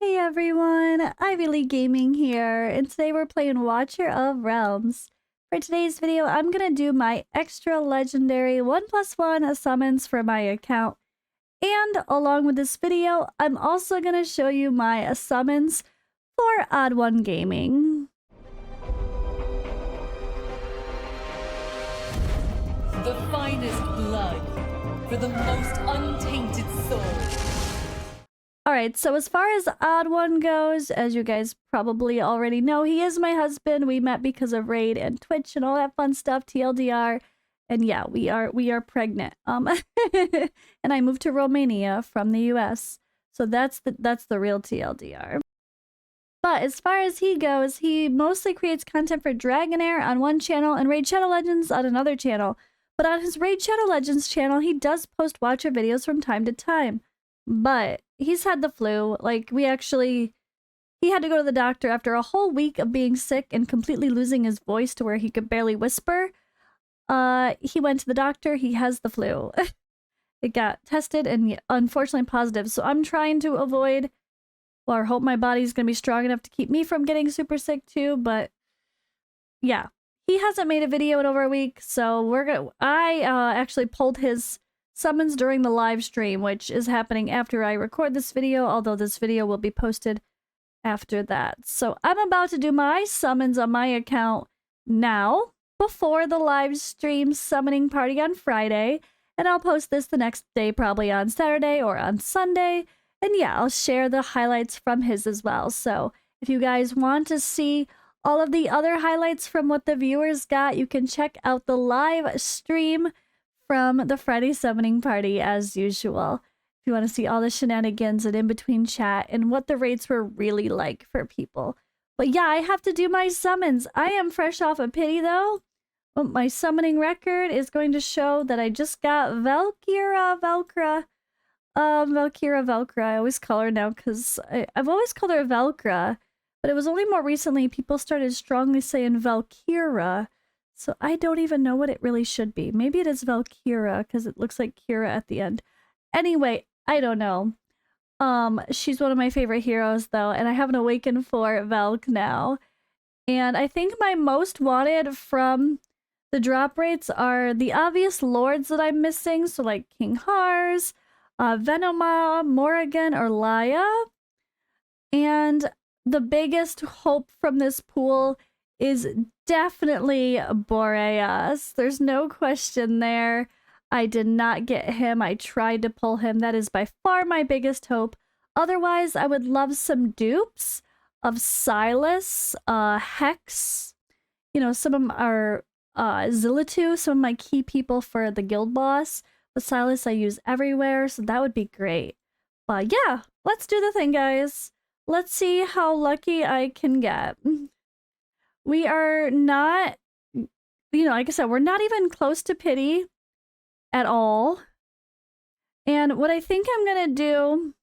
Hey everyone, Ivy League Gaming here, and today we're playing Watcher of Realms. For today's video, I'm gonna do my extra legendary 1+1 summons for my account, and along with this video, I'm also gonna show you my summons for Odd One Gaming. The finest blood for the most untainted soul. Alright, so as far as Odd One goes, as you guys probably already know, he is my husband. We met because of Raid and Twitch and all that fun stuff, TLDR. And yeah, we are pregnant. And I moved to Romania from the US. So that's the real TLDR. But as far as he goes, he mostly creates content for Dragonair on one channel and Raid Shadow Legends on another channel. But on his Raid Shadow Legends channel, he does post Watcher videos from time to time. But he's had the flu. Like, he had to go to the doctor after a whole week of being sick and completely losing his voice to where he could barely whisper. He went to the doctor. He has the flu. It got tested and unfortunately positive. So I'm trying to avoid, or hope my body's going to be strong enough to keep me from getting super sick too. But yeah, he hasn't made a video in over a week. So I actually pulled his summons during the live stream, which is happening after I record this video, although this video will be posted after that. So I'm about to do my summons on my account now, before the live stream summoning party on Friday, and I'll post this the next day, probably on Saturday or on Sunday, and yeah, I'll share the highlights from his as well. So if you guys want to see all of the other highlights from what the viewers got, you can check out the live stream from the Friday summoning party as usual. If you want to see all the shenanigans and in-between chat and what the rates were really like for people. But yeah, I have to do my summons. I am fresh off a pity though. My summoning record is going to show that I just got Valkyra Velcra. I always call her now because I've always called her Velcra. But it was only more recently people started strongly saying Valkyra. So I don't even know what it really should be. Maybe it is Valkyra because it looks like Kira at the end. Anyway, I don't know. She's one of my favorite heroes though, and I have an awaken for Valk now. And I think my most wanted from the drop rates are the obvious lords that I'm missing. So like King Hars, Venoma, Morrigan, or Laya. And the biggest hope from this pool is definitely Boreas. There's no question there. I did not get him. I tried to pull him. That is by far my biggest hope. Otherwise, I would love some dupes of Silas, Hex. You know, some of them are Zillitu, some of my key people for the guild boss. But Silas I use everywhere, so that would be great. But yeah, let's do the thing, guys. Let's see how lucky I can get. We are not, like I said, we're not even close to pity at all. And what I think I'm gonna do,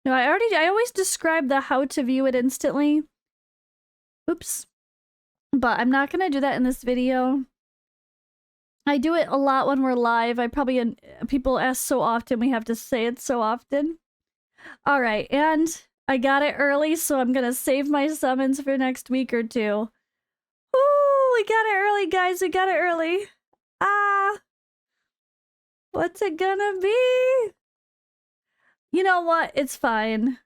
no, I always describe the how to view it instantly. Oops. But I'm not gonna do that in this video. I do it a lot when we're live. People ask so often, we have to say it so often. All right, and I got it early, so I'm gonna save my summons for next week or two. Ooh, we got it early, guys. We got it early. What's it gonna be? You know what? It's fine.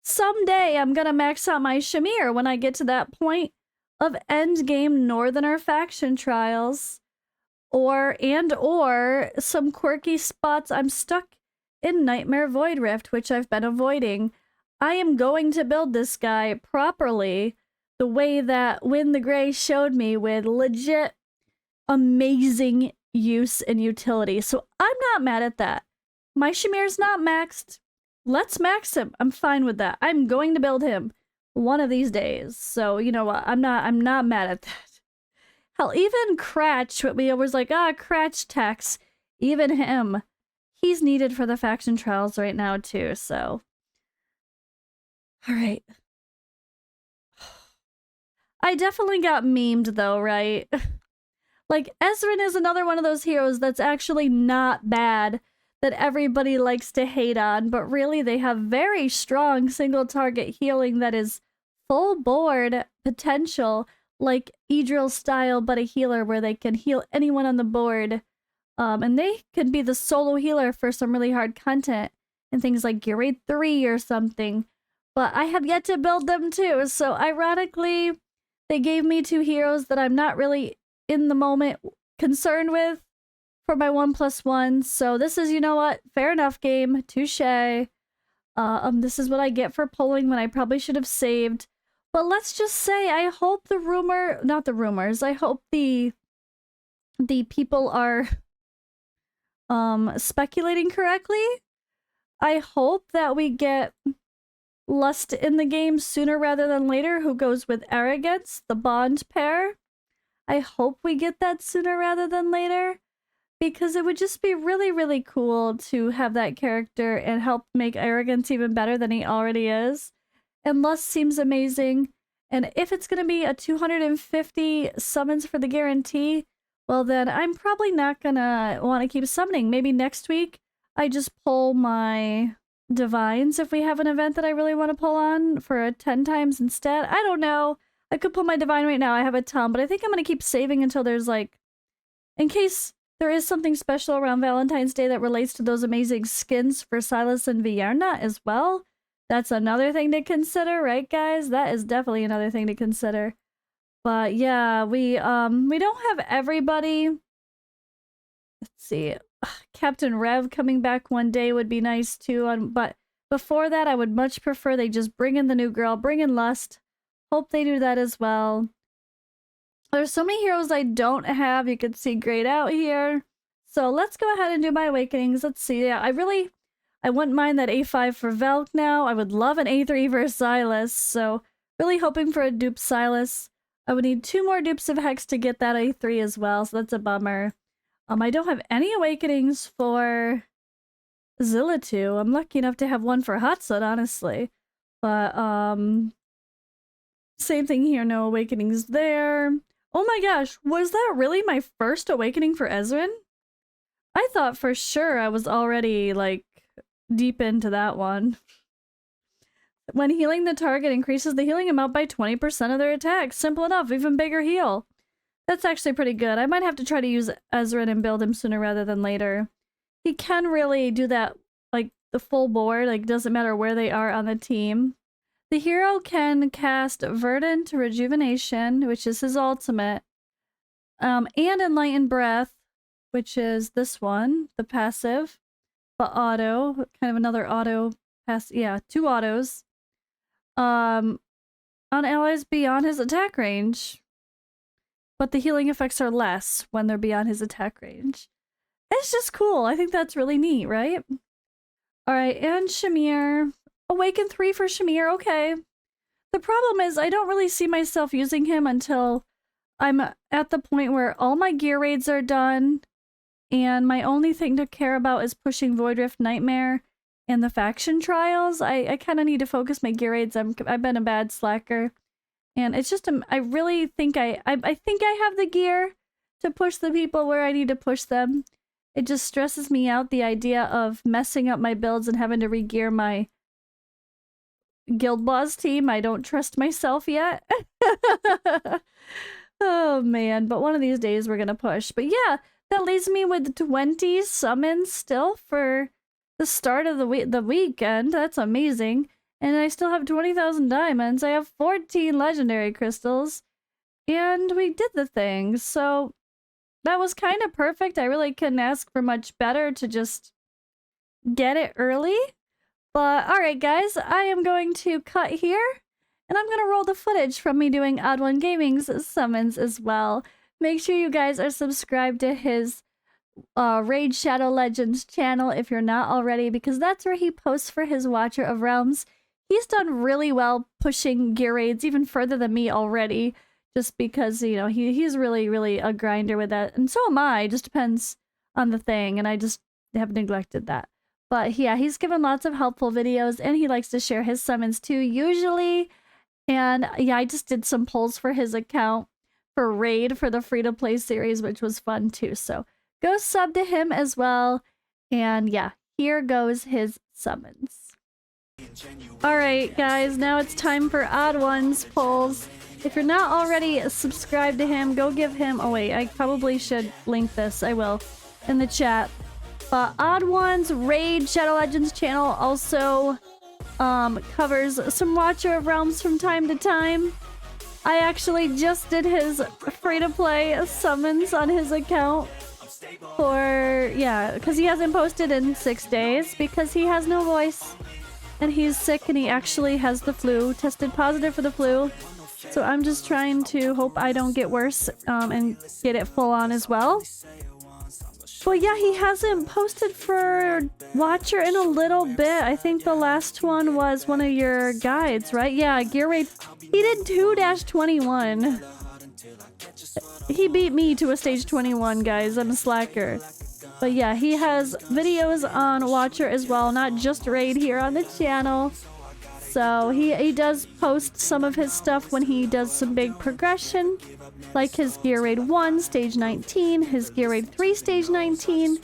Someday I'm gonna max out my Shamir when I get to that point of endgame Northerner faction trials. Or some quirky spots I'm stuck in Nightmare Void Rift, which I've been avoiding. I am going to build this guy properly the way that Win the Grey showed me, with legit amazing use and utility. So I'm not mad at that. My Shamir's not maxed. Let's max him. I'm fine with that. I'm going to build him one of these days. So you know what? I'm not mad at that. Hell, even Cratch, what we always like, Cratch Tex, even him, he's needed for the faction trials right now too, so. Alright. I definitely got memed though, right? Like, Ezreal is another one of those heroes that's actually not bad, that everybody likes to hate on, but really they have very strong single target healing that is full board potential, like Idril style, but a healer where they can heal anyone on the board. And they can be the solo healer for some really hard content and things like Gear Raid 3 or something. But I have yet to build them too, so ironically, they gave me 2 heroes that I'm not really in the moment concerned with for my 1+1. So this is, you know what, fair enough game, touche. This is what I get for pulling when I probably should have saved. But let's just say, I hope the rumor, not the rumors, I hope the people are speculating correctly. I hope that we get Lust in the game sooner rather than later, who goes with Arrogance, the bond pair. I hope we get that sooner rather than later, because it would just be really, really cool to have that character and help make Arrogance even better than he already is. And Lust seems amazing. And if it's going to be a 250 summons for the guarantee, well then I'm probably not going to want to keep summoning. Maybe next week I just pull my Divines if we have an event that I really want to pull on for a 10 times instead. I don't know. I could pull my Divine right now. I have a ton, but I think I'm going to keep saving until there's like, in case there is something special around Valentine's Day that relates to those amazing skins for Silas and Vierna as well. That's another thing to consider, right guys? That is definitely another thing to consider. But yeah, we don't have everybody. Let's see. Captain Rev coming back one day would be nice too. But before that, I would much prefer they just bring in the new girl, bring in Lust. Hope they do that as well. There's so many heroes I don't have. You can see grayed out here. So let's go ahead and do my awakenings. Let's see. Yeah, I wouldn't mind that A5 for Velk now. I would love an A3 for Silas. So really hoping for a dupe Silas. I would need 2 more dupes of Hex to get that A3 as well. So that's a bummer. I don't have any awakenings for Zilla2. I'm lucky enough to have one for Hatsud, honestly. But, same thing here, no awakenings there. Oh my gosh, was that really my first awakening for Ezreal? I thought for sure I was already, like, deep into that one. When healing the target increases the healing amount by 20% of their attacks. Simple enough, even bigger heal. That's actually pretty good. I might have to try to use Ezreal and build him sooner rather than later. He can really do that, like, the full board. Like, doesn't matter where they are on the team. The hero can cast Verdant Rejuvenation, which is his ultimate, and Enlightened Breath, which is this one, the passive, but auto, kind of another auto pass. Yeah, 2 autos. On allies beyond his attack range. But the healing effects are less when they're beyond his attack range. It's just cool. I think that's really neat, right? Alright, and Shamir. Awaken 3 for Shamir, okay. The problem is I don't really see myself using him until I'm at the point where all my gear raids are done, and my only thing to care about is pushing Void Rift Nightmare and the faction trials. I kind of need to focus my gear raids. I've been a bad slacker. And it's just, I really think I think I have the gear to push the people where I need to push them. It just stresses me out, the idea of messing up my builds and having to re-gear my Guild Boss team. I don't trust myself yet. Oh man, but one of these days we're gonna push. But yeah, that leaves me with 20 summons still for the start of the weekend. That's amazing. And I still have 20,000 diamonds. I have 14 legendary crystals. And we did the thing. So that was kind of perfect. I really couldn't ask for much better to just get it early. But alright guys, I am going to cut here. And I'm going to roll the footage from me doing Odd One Gaming's summons as well. Make sure you guys are subscribed to his Raid Shadow Legends channel if you're not already, because that's where he posts for his Watcher of Realms. He's done really well pushing gear raids even further than me already, just because, you know, he's really, really a grinder with that. And so am I. It just depends on the thing, and I just have neglected that. But yeah, he's given lots of helpful videos, and he likes to share his summons too, usually. And yeah, I just did some polls for his account for Raid for the free-to-play series, which was fun too. So go sub to him as well. And yeah, here goes his summons. Alright guys, now it's time for Odd Ones polls. If you're not already subscribed to him, go give him... Oh wait, I probably should link this. I will. In the chat. But Odd Ones Raid Shadow Legends channel also covers some Watcher of Realms from time to time. I actually just did his free-to-play summons on his account. For... yeah, because he hasn't posted in 6 days because he has no voice. And he's sick and he actually has the flu. Tested positive for the flu. So I'm just trying to hope I don't get worse and get it full on as well. But yeah, he hasn't posted for Watcher in a little bit. I think the last one was one of your guides, right? Yeah, Gear Raid. He did 2-21. He beat me to a stage 21, guys. I'm a slacker. But yeah, he has videos on Watcher as well, not just Raid here on the channel. So he does post some of his stuff when he does some big progression, like his Gear Raid 1 stage 19, his Gear Raid 3 stage 19,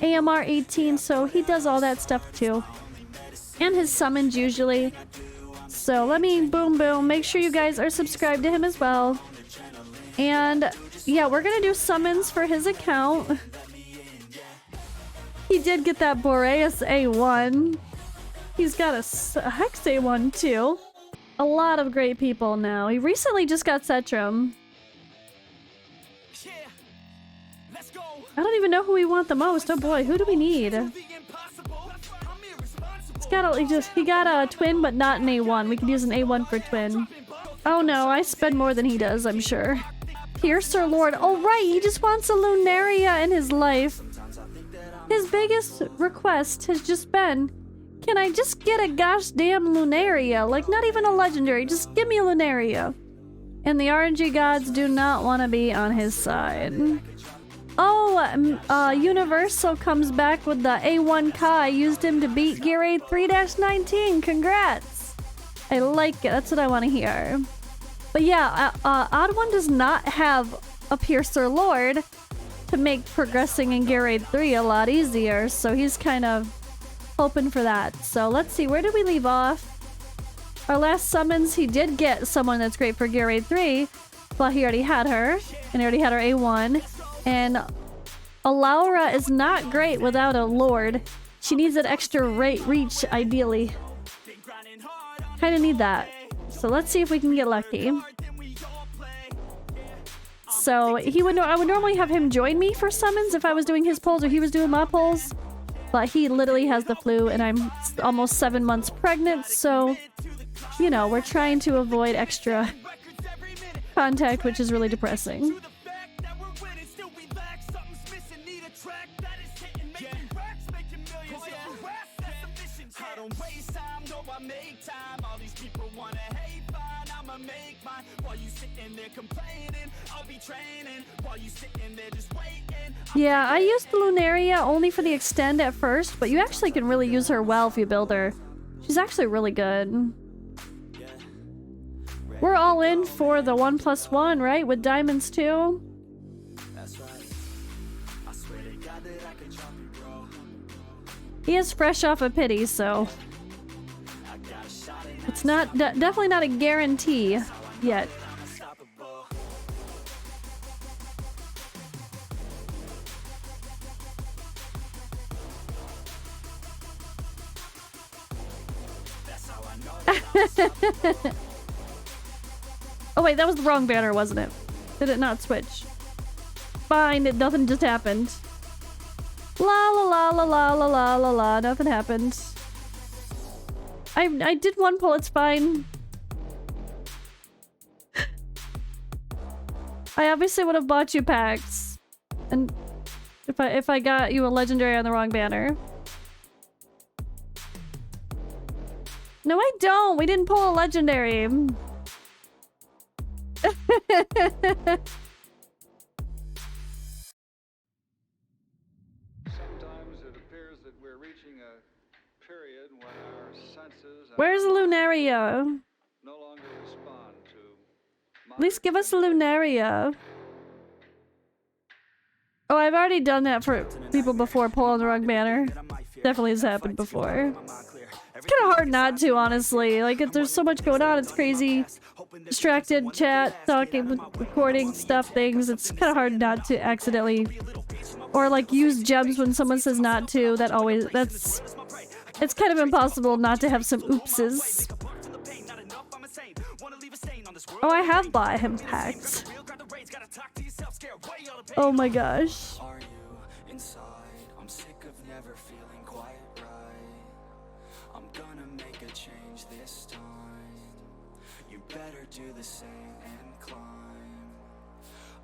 AMR 18, so he does all that stuff too. And his summons usually. So let me boom boom, make sure you guys are subscribed to him as well. And yeah, we're gonna do summons for his account. He did get that Boreas A1. He's got a Hex A1 too. A lot of great people now. He recently just got Setrum. I don't even know who we want the most. Oh boy, who do we need? He got a twin, but not an A1. We could use an A1 for twin. Oh no, I spend more than he does, I'm sure. Piercer Lord. Oh right, he just wants a Lunaria in his life. His biggest request has just been, can I just get a gosh damn Lunaria? Like, not even a legendary, just give me a Lunaria. And the RNG gods do not want to be on his side. Oh, Universal comes back with the A1 Kai. Used him to beat Gear Raid 3-19. Congrats! I like it. That's what I want to hear. But yeah, Odd One does not have a Piercer Lord to make progressing in Gear Raid 3 a lot easier. So he's kind of hoping for that. So let's see. Where did we leave off? Our last summons, he did get someone that's great for Gear Raid 3. But he already had her. And he already had her A1. And Alaura is not great without a Lord. She needs an extra reach, ideally. Kind of need that. So let's see if we can get lucky. So I would normally have him join me for summons if I was doing his polls or he was doing my polls. But he literally has the flu and I'm almost 7 months pregnant. So, you know, we're trying to avoid extra contact, which is really depressing. Yeah, I used the Lunaria only for the extend at first, but you actually can really use her well if you build her. She's actually really good. We're all in for the 1+1, right? With diamonds too. He is fresh off a pity, so it's not definitely not a guarantee yet. Oh wait, that was the wrong banner, wasn't it? Did it not switch? Fine, nothing just happened. La la la la la la la la la, nothing happened. I did one pull, it's fine. I obviously would have bought you packs. And if I got you a legendary on the wrong banner. No, I don't. We didn't pull a legendary. Sometimes it appears that we're reaching a period when our senses Where's Lunaria? no longer respond to At least give us a Lunaria. Oh, I've already done that for people before. Pull on the wrong banner. Definitely has happened before. It's kind of hard not to, honestly. Like, there's so much going on. It's crazy. Distracted, chat, talking, recording stuff, things. It's kind of hard not to accidentally, or like use gems when someone says not to. It's kind of impossible not to have some oopses. Oh, I have bought him packs. Oh my gosh. Are you inside? I'm sick of never feeling quite right. I'm gonna make a change this time. You better do the same and climb.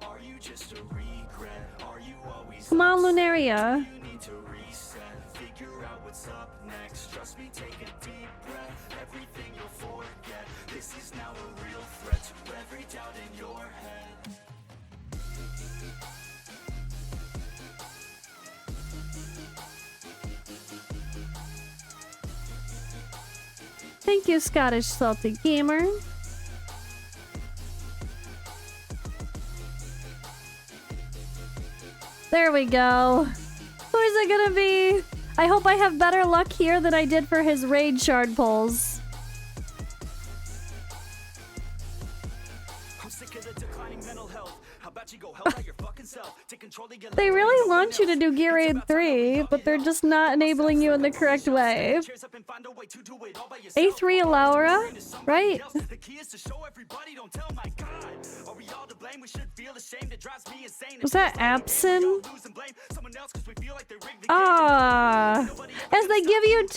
Are you just a regret? Are you always Come on, Lunaria. You need to reset, figure out what's up next. Trust me, take a deep breath. Everything you'll forget. This is now a real threat to every doubt in your head. Thank you, Scottish Salty Gamer. There we go. Who is it gonna be? I hope I have better luck here than I did for his raid shard pulls. I'm sick of the declining mental health. How about you go help out your fucking self? Take control of your They really want you to do Gear Raid 3, but they're just not enabling you in the correct way. A3 Laura, right? The key is to show everybody, don't tell my God. Are we all to blame? We should feel ashamed. It drives me insane. Was that Absin? Ah, as they give you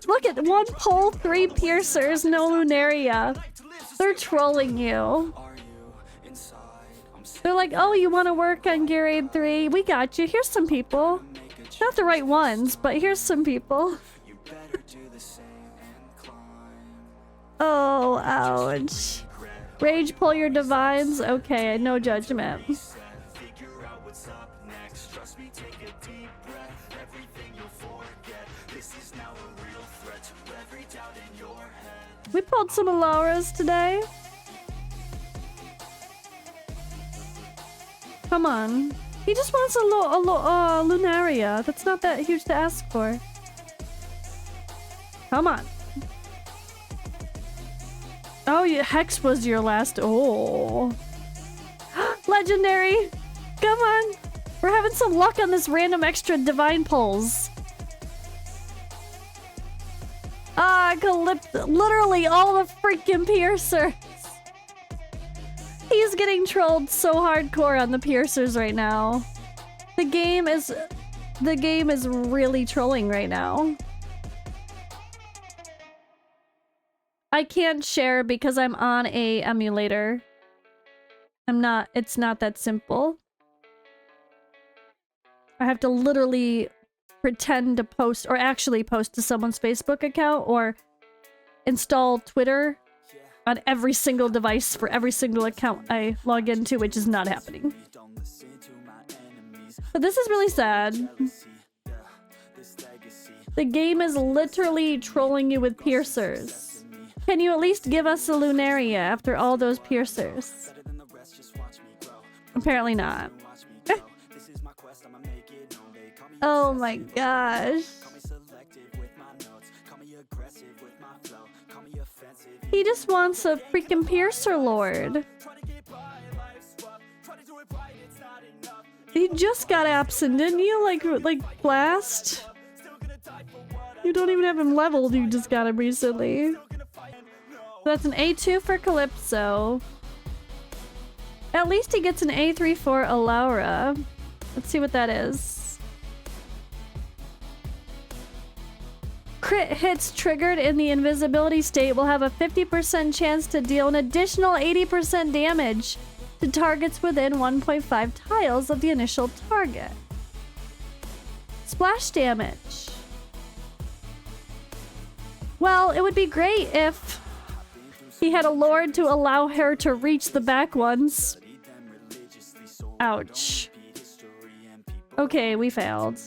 look at 1 pull, 3 piercers, no Lunaria. They're trolling you. They're like, oh, you want to work on Gear Raid 3? We got you. Here's some people. Not the right ones, but here's some people. Oh, ouch. Rage pull your divines? Okay, no judgment. We pulled some Alauras today. Come on. He just wants a Lunaria. That's not that huge to ask for. Come on. Oh, yeah, Hex was your last. Oh. Legendary. Come on. We're having some luck on this random extra divine pulls. Ah, Calypso. Literally all the freaking piercers. He's getting trolled so hardcore on the piercers right now. The game is really trolling right now. I can't share because I'm on a emulator. It's not that simple. I have to literally pretend to post or actually post to someone's Facebook account or install Twitter on every single device for every single account I log into, which is not happening. But this is really sad. The game is literally trolling you with piercers. Can you at least give us a Lunaria after all those piercers? Apparently not. Oh my gosh. He just wants a freaking piercer lord. He just got absent, didn't you? Like blast? You don't even have him leveled, you just got him recently. That's an A2 for Calypso. At least he gets an A3 for Alaura. Let's see what that is. Crit hits triggered in the invisibility state will have a 50% chance to deal an additional 80% damage to targets within 1.5 tiles of the initial target. Splash damage. Well, it would be great if he had a lord to allow her to reach the back ones. Ouch. Okay, we failed.